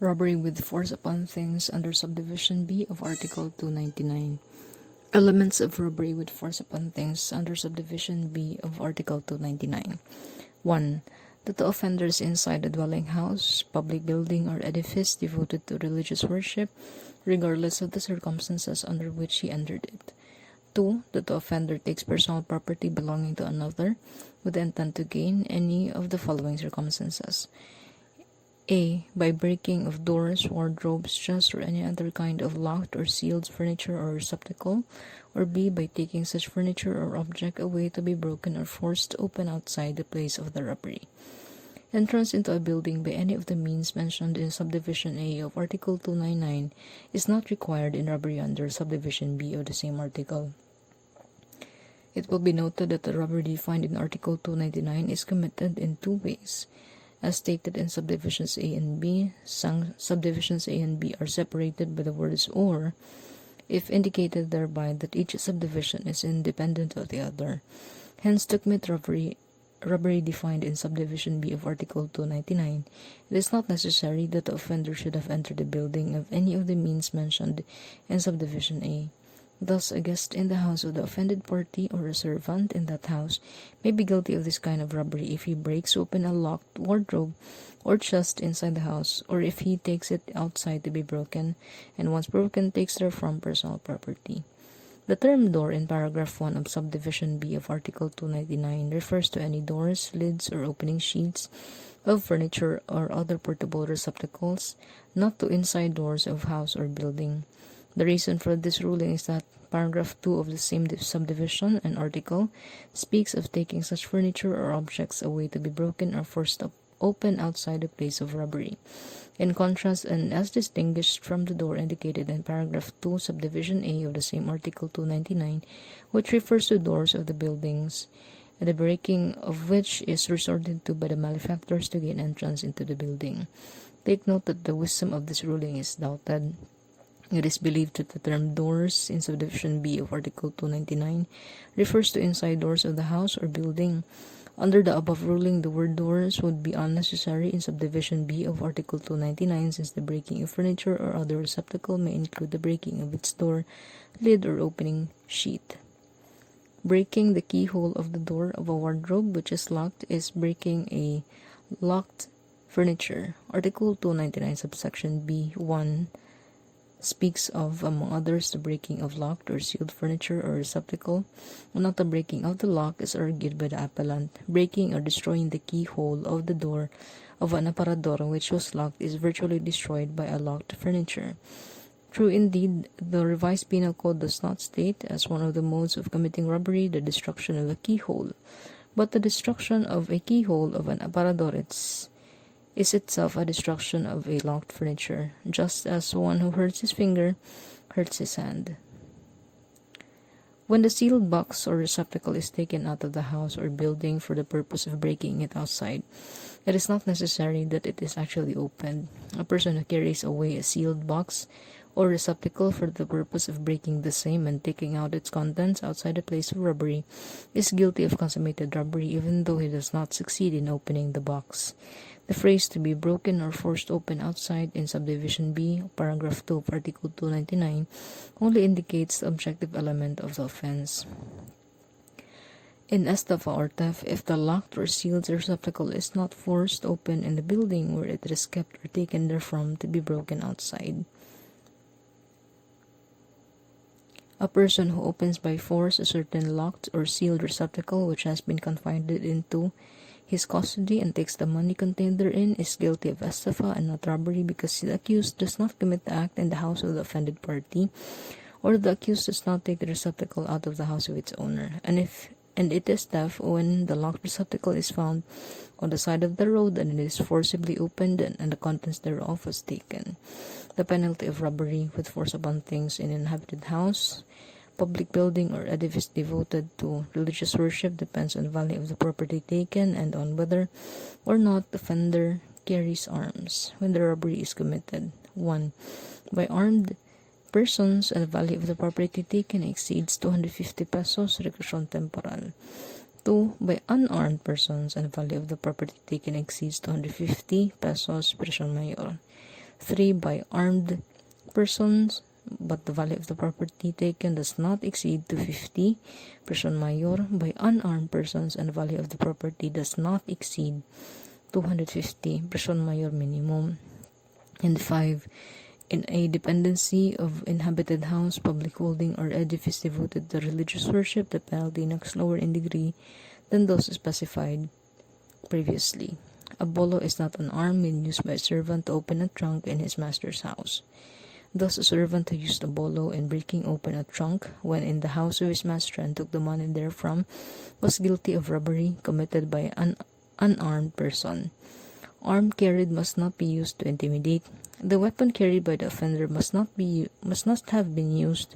Robbery with force upon things under subdivision B of Article 299. Elements of robbery with force upon things under subdivision B of Article 299. 1. That the offender is inside a dwelling house, public building, or edifice devoted to religious worship, regardless of the circumstances under which he entered it. 2. That the offender takes personal property belonging to another with the intent to gain any of the following circumstances. A. By breaking of doors, wardrobes, chests, or any other kind of locked or sealed furniture or receptacle. Or B. By taking such furniture or object away to be broken or forced open outside the place of the robbery. Entrance into a building by any of the means mentioned in Subdivision A of Article 299 is not required in robbery under Subdivision B of the same article. It will be noted that the robbery defined in Article 299 is committed in two ways. As stated in Subdivisions A and B, Subdivisions A and B are separated by the words or, if indicated thereby that each subdivision is independent of the other. Hence, to commit robbery defined in Subdivision B of Article 299, it is not necessary that the offender should have entered the building of any of the means mentioned in Subdivision A. Thus, a guest in the house of the offended party or a servant in that house may be guilty of this kind of robbery if he breaks open a locked wardrobe or chest inside the house, or if he takes it outside to be broken, and once broken takes therefrom personal property. The term door in paragraph 1 of Subdivision B of Article 299 refers to any doors, lids, or opening sheets of furniture or other portable receptacles, not to inside doors of house or building. The reason for this ruling is that paragraph 2 of the same subdivision and article speaks of taking such furniture or objects away to be broken or forced open outside the place of robbery. In contrast, and as distinguished from the door indicated in paragraph 2 subdivision A of the same article 299, which refers to doors of the buildings, the breaking of which is resorted to by the malefactors to gain entrance into the building. Take note that the wisdom of this ruling is doubted. It is believed that the term doors in Subdivision B of Article 299 refers to inside doors of the house or building. Under the above ruling, the word doors would be unnecessary in Subdivision B of Article 299 since the breaking of furniture or other receptacle may include the breaking of its door, lid, or opening sheet. Breaking the keyhole of the door of a wardrobe which is locked is breaking a locked furniture. Article 299 subsection B1 speaks of, among others, the breaking of locked or sealed furniture or receptacle. Not the breaking of the lock is argued by the appellant. Breaking or destroying the keyhole of the door of an aparador which was locked is virtually destroyed by a locked furniture. True indeed, the revised penal code does not state as one of the modes of committing robbery the destruction of a keyhole, but the destruction of a keyhole of an aparador is itself a destruction of a locked furniture, just as one who hurts his finger hurts his hand. When the sealed box or receptacle is taken out of the house or building for the purpose of breaking it outside, it is not necessary that it is actually opened. A person who carries away a sealed box or receptacle for the purpose of breaking the same and taking out its contents outside the place of robbery is guilty of consummated robbery even though he does not succeed in opening the box. The phrase to be broken or forced open outside in Subdivision B, paragraph 2 of Article 299 only indicates the objective element of the offense. In estafa or theft, if the locked or sealed receptacle is not forced open in the building where it is kept or taken therefrom to be broken outside. A person who opens by force a certain locked or sealed receptacle which has been confided into his custody and takes the money contained therein is guilty of estafa and not robbery because the accused does not commit the act in the house of the offended party, or the accused does not take the receptacle out of the house of its owner. And it is theft when the locked receptacle is found on the side of the road and it is forcibly opened and the contents thereof was taken. The penalty of robbery with force upon things in an inhabited house, public building, or edifice devoted to religious worship depends on the value of the property taken and on whether or not the offender carries arms when the robbery is committed. 1. By armed persons and the value of the property taken exceeds 250 pesos, reclusion temporal. 2. By unarmed persons and the value of the property taken exceeds 250 pesos, prisión mayor. 3. By armed persons, but the value of the property taken does not exceed 250 person mayor, by unarmed persons, and the value of the property does not exceed 250 person mayor minimum. And 5. In a dependency of inhabited house, public holding, or edifice devoted to religious worship, the penalty is lower in degree than those specified previously. A bolo is not an arm when used by a servant to open a trunk in his master's house. Thus, a servant who used a bolo in breaking open a trunk when in the house of his master and took the money therefrom was guilty of robbery committed by an unarmed person. Arm carried must not be used to intimidate. The weapon carried by the offender must not have been used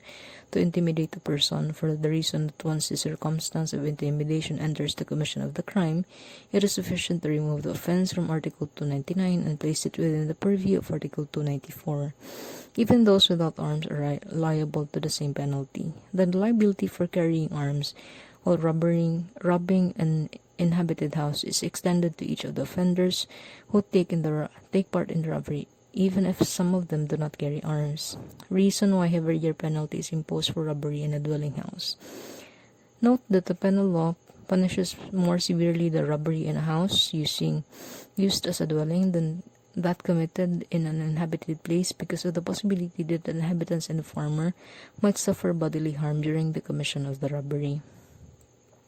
to intimidate a person, for the reason that once the circumstance of intimidation enters the commission of the crime, it is sufficient to remove the offense from Article 299 and place it within the purview of Article 294. Even those without arms are liable to the same penalty. The liability for carrying arms while robbing an inhabited house is extended to each of the offenders who take part in the robbery, even if some of them do not carry arms. Reason why heavier penalty is imposed for robbery in a dwelling house. Note that the penal law punishes more severely the robbery in a house used as a dwelling than that committed in an inhabited place, because of the possibility that the inhabitants and the farmer might suffer bodily harm during the commission of the robbery.